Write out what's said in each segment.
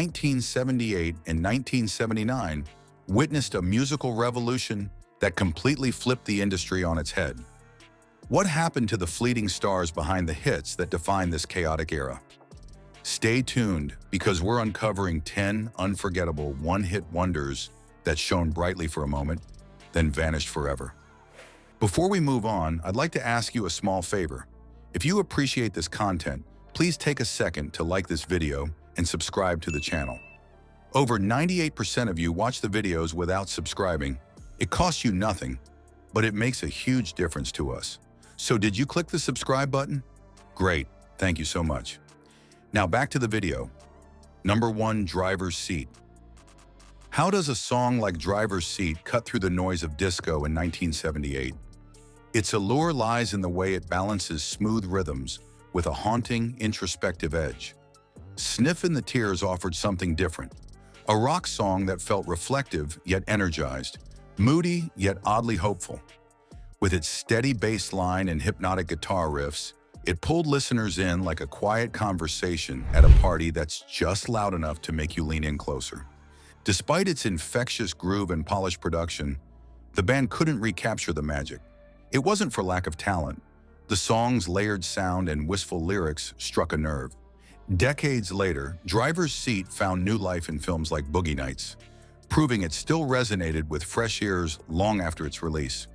1978 and 1979 witnessed a musical revolution that completely flipped the industry on its head. What happened to the fleeting stars behind the hits that defined this chaotic era? Stay tuned, because we're uncovering 10 unforgettable one-hit wonders that shone brightly for a moment, then vanished forever. Before we move on, I'd like to ask you a small favor. If you appreciate this content, please take a second to like this video and subscribe to the channel. Over 98% of you watch the videos without subscribing. It costs you nothing, but it makes a huge difference to us. So did you click the subscribe button? Great, thank you so much. Now back to the video. Number 1, Driver's Seat. How does a song like Driver's Seat cut through the noise of disco in 1978? Its allure lies in the way it balances smooth rhythms with a haunting, introspective edge. Sniff and the Tears offered something different. A rock song that felt reflective yet energized, moody yet oddly hopeful. With its steady bass line and hypnotic guitar riffs, it pulled listeners in like a quiet conversation at a party that's just loud enough to make you lean in closer. Despite its infectious groove and polished production, the band couldn't recapture the magic. It wasn't for lack of talent. The song's layered sound and wistful lyrics struck a nerve. Decades later, Driver's Seat found new life in films like Boogie Nights, proving it still resonated with fresh ears long after its release.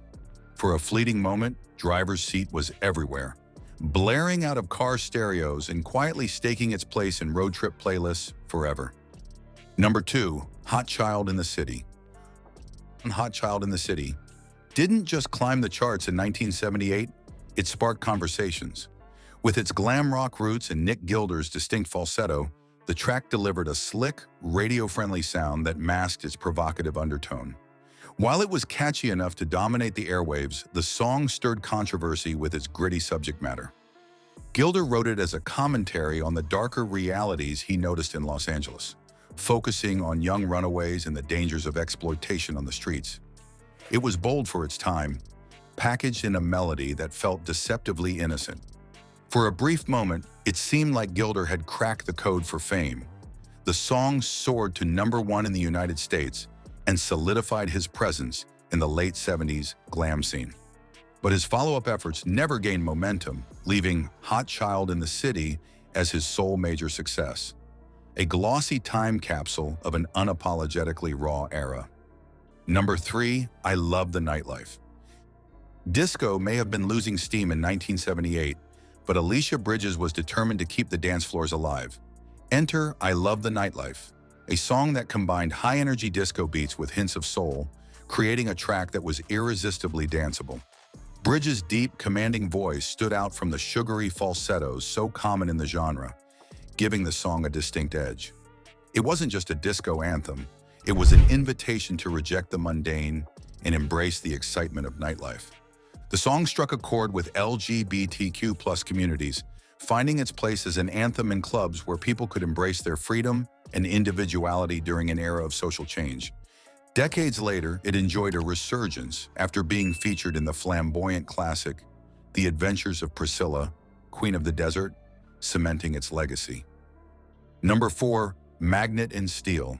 For a fleeting moment, Driver's Seat was everywhere, blaring out of car stereos and quietly staking its place in road trip playlists forever. Number 2, Hot Child in the City. Hot Child in the City didn't just climb the charts in 1978, it sparked conversations. With its glam rock roots and Nick Gilder's distinct falsetto, the track delivered a slick, radio-friendly sound that masked its provocative undertone. While it was catchy enough to dominate the airwaves, the song stirred controversy with its gritty subject matter. Gilder wrote it as a commentary on the darker realities he noticed in Los Angeles, focusing on young runaways and the dangers of exploitation on the streets. It was bold for its time, packaged in a melody that felt deceptively innocent. For a brief moment, it seemed like Gilder had cracked the code for fame. The song soared to number 1 in the United States and solidified his presence in the late 70s glam scene. But his follow-up efforts never gained momentum, leaving Hot Child in the City as his sole major success. A glossy time capsule of an unapologetically raw era. Number 3, I Love the Nightlife. Disco may have been losing steam in 1978, but Alicia Bridges was determined to keep the dance floors alive. Enter I Love the Nightlife, a song that combined high-energy disco beats with hints of soul, creating a track that was irresistibly danceable. Bridges' deep, commanding voice stood out from the sugary falsettos so common in the genre, giving the song a distinct edge. It wasn't just a disco anthem, it was an invitation to reject the mundane and embrace the excitement of nightlife. The song struck a chord with LGBTQ+ communities, finding its place as an anthem in clubs where people could embrace their freedom and individuality during an era of social change. Decades later, it enjoyed a resurgence after being featured in the flamboyant classic, The Adventures of Priscilla, Queen of the Desert, cementing its legacy. Number 4, Magnet and Steel.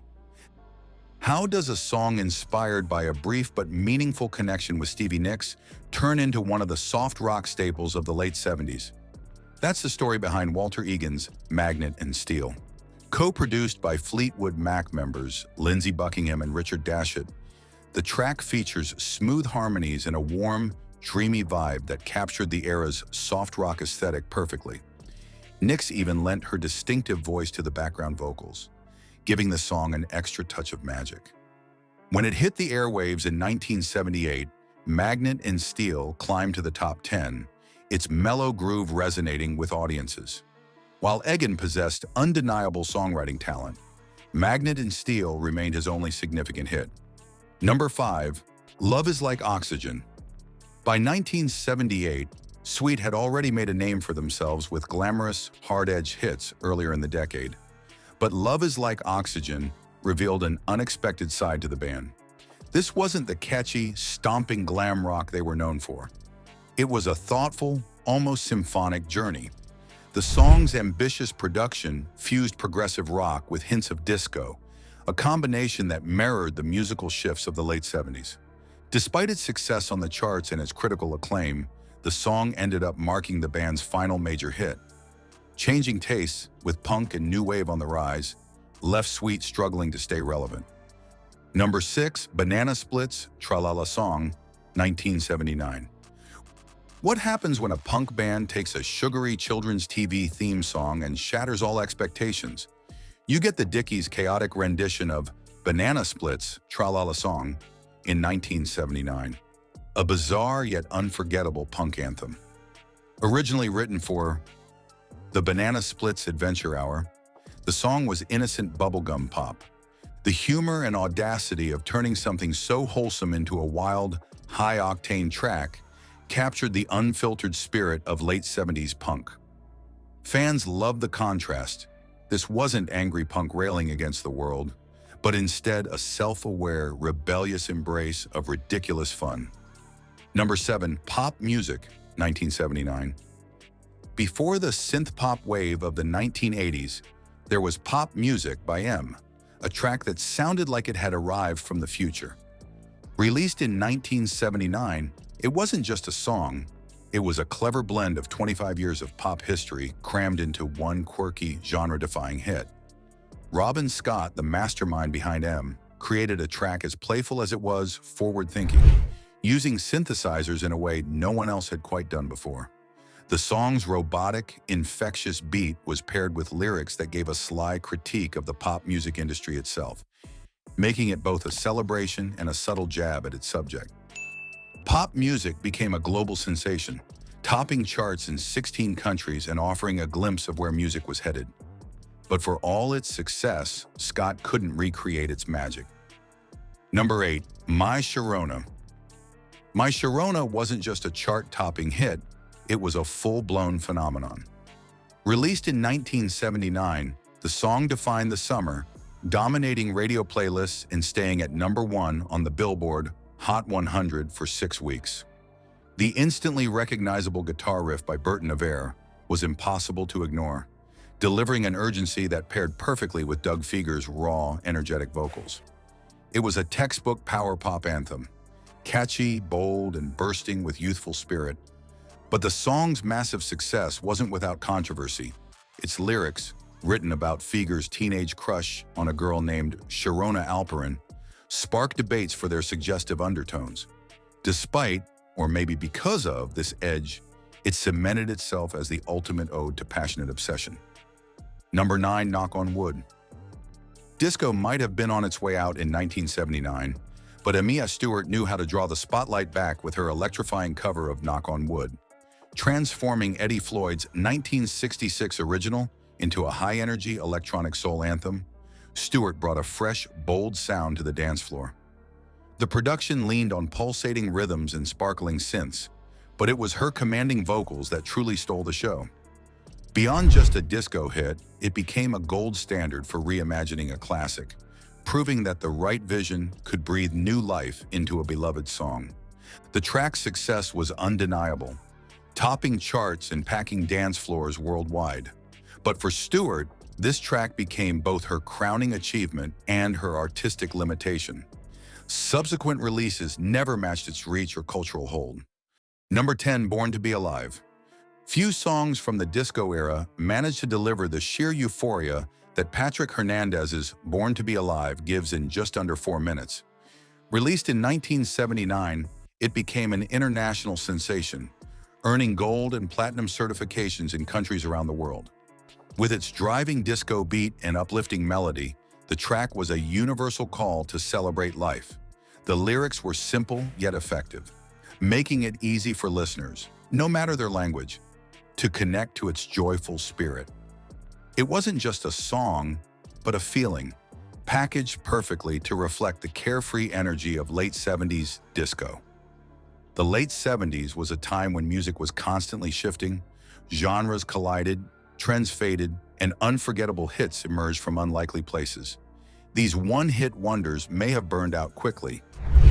How does a song inspired by a brief but meaningful connection with Stevie Nicks turn into one of the soft rock staples of the late 70s? That's the story behind Walter Egan's Magnet and Steel. Co-produced by Fleetwood Mac members Lindsey Buckingham and Richard Dashut, the track features smooth harmonies and a warm, dreamy vibe that captured the era's soft rock aesthetic perfectly. Nicks even lent her distinctive voice to the background vocals, giving the song an extra touch of magic. When it hit the airwaves in 1978, Magnet and Steel climbed to the top 10, its mellow groove resonating with audiences. While Egan possessed undeniable songwriting talent, Magnet and Steel remained his only significant hit. Number 5, Love is Like Oxygen. By 1978, Sweet had already made a name for themselves with glamorous, hard-edged hits earlier in the decade. But Love is Like Oxygen revealed an unexpected side to the band. This wasn't the catchy, stomping glam rock they were known for. It was a thoughtful, almost symphonic journey. The song's ambitious production fused progressive rock with hints of disco, a combination that mirrored the musical shifts of the late 70s. Despite its success on the charts and its critical acclaim, the song ended up marking the band's final major hit. Changing tastes, with punk and new wave on the rise, left Sweet struggling to stay relevant. Number 6, Banana Splits, Talala Song, 1979. What happens when a punk band takes a sugary children's TV theme song and shatters all expectations? You get the Dickies' chaotic rendition of Banana Splits, Talala Song, in 1979. A bizarre yet unforgettable punk anthem. Originally written for the Banana Splits Adventure Hour, the song was innocent bubblegum pop. The humor and audacity of turning something so wholesome into a wild, high-octane track captured the unfiltered spirit of late 70s punk. Fans loved the contrast. This wasn't angry punk railing against the world, but instead a self-aware, rebellious embrace of ridiculous fun. Number 7, Pop Music, 1979. Before the synth-pop wave of the 1980s, there was Pop Music by M, a track that sounded like it had arrived from the future. Released in 1979, it wasn't just a song, it was a clever blend of 25 years of pop history crammed into one quirky, genre-defying hit. Robin Scott, the mastermind behind M, created a track as playful as it was forward-thinking, using synthesizers in a way no one else had quite done before. The song's robotic, infectious beat was paired with lyrics that gave a sly critique of the pop music industry itself, making it both a celebration and a subtle jab at its subject. Pop music became a global sensation, topping charts in 16 countries and offering a glimpse of where music was headed. But for all its success, Scott couldn't recreate its magic. Number 8, My Shirona. My Shirona wasn't just a chart-topping hit, it was a full-blown phenomenon. Released in 1979, the song defined the summer, dominating radio playlists and staying at number 1 on the Billboard Hot 100 for 6 weeks. The instantly recognizable guitar riff by Burton Avere was impossible to ignore, delivering an urgency that paired perfectly with Doug Fieger's raw, energetic vocals. It was a textbook power pop anthem, catchy, bold, and bursting with youthful spirit. But the song's massive success wasn't without controversy. Its lyrics, written about Fieger's teenage crush on a girl named Shirona Alperin, sparked debates for their suggestive undertones. Despite, or maybe because of, this edge, it cemented itself as the ultimate ode to passionate obsession. Number 9, Knock on Wood. Disco might have been on its way out in 1979, but Amia Stewart knew how to draw the spotlight back with her electrifying cover of Knock on Wood, transforming Eddie Floyd's 1966 original into a high-energy electronic soul anthem. Stewart brought a fresh, bold sound to the dance floor. The production leaned on pulsating rhythms and sparkling synths, but it was her commanding vocals that truly stole the show. Beyond just a disco hit, it became a gold standard for reimagining a classic, proving that the right vision could breathe new life into a beloved song. The track's success was undeniable, topping charts and packing dance floors worldwide. But for Stewart, this track became both her crowning achievement and her artistic limitation. Subsequent releases never matched its reach or cultural hold. Number 10, Born to Be Alive. Few songs from the disco era managed to deliver the sheer euphoria that Patrick Hernandez's Born to Be Alive gives in just under 4 minutes. Released in 1979, it became an international sensation, earning gold and platinum certifications in countries around the world. With its driving disco beat and uplifting melody, the track was a universal call to celebrate life. The lyrics were simple yet effective, making it easy for listeners, no matter their language, to connect to its joyful spirit. It wasn't just a song, but a feeling, packaged perfectly to reflect the carefree energy of late 70s disco. The late 70s was a time when music was constantly shifting, genres collided, trends faded, and unforgettable hits emerged from unlikely places. These one-hit wonders may have burned out quickly,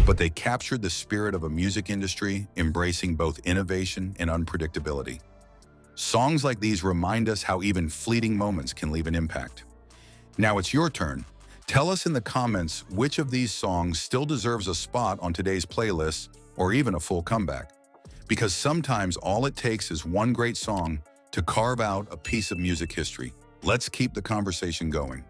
but they captured the spirit of a music industry embracing both innovation and unpredictability. Songs like these remind us how even fleeting moments can leave an impact. Now it's your turn. Tell us in the comments which of these songs still deserves a spot on today's playlist or even a full comeback. Because sometimes all it takes is one great song to carve out a piece of music history. Let's keep the conversation going.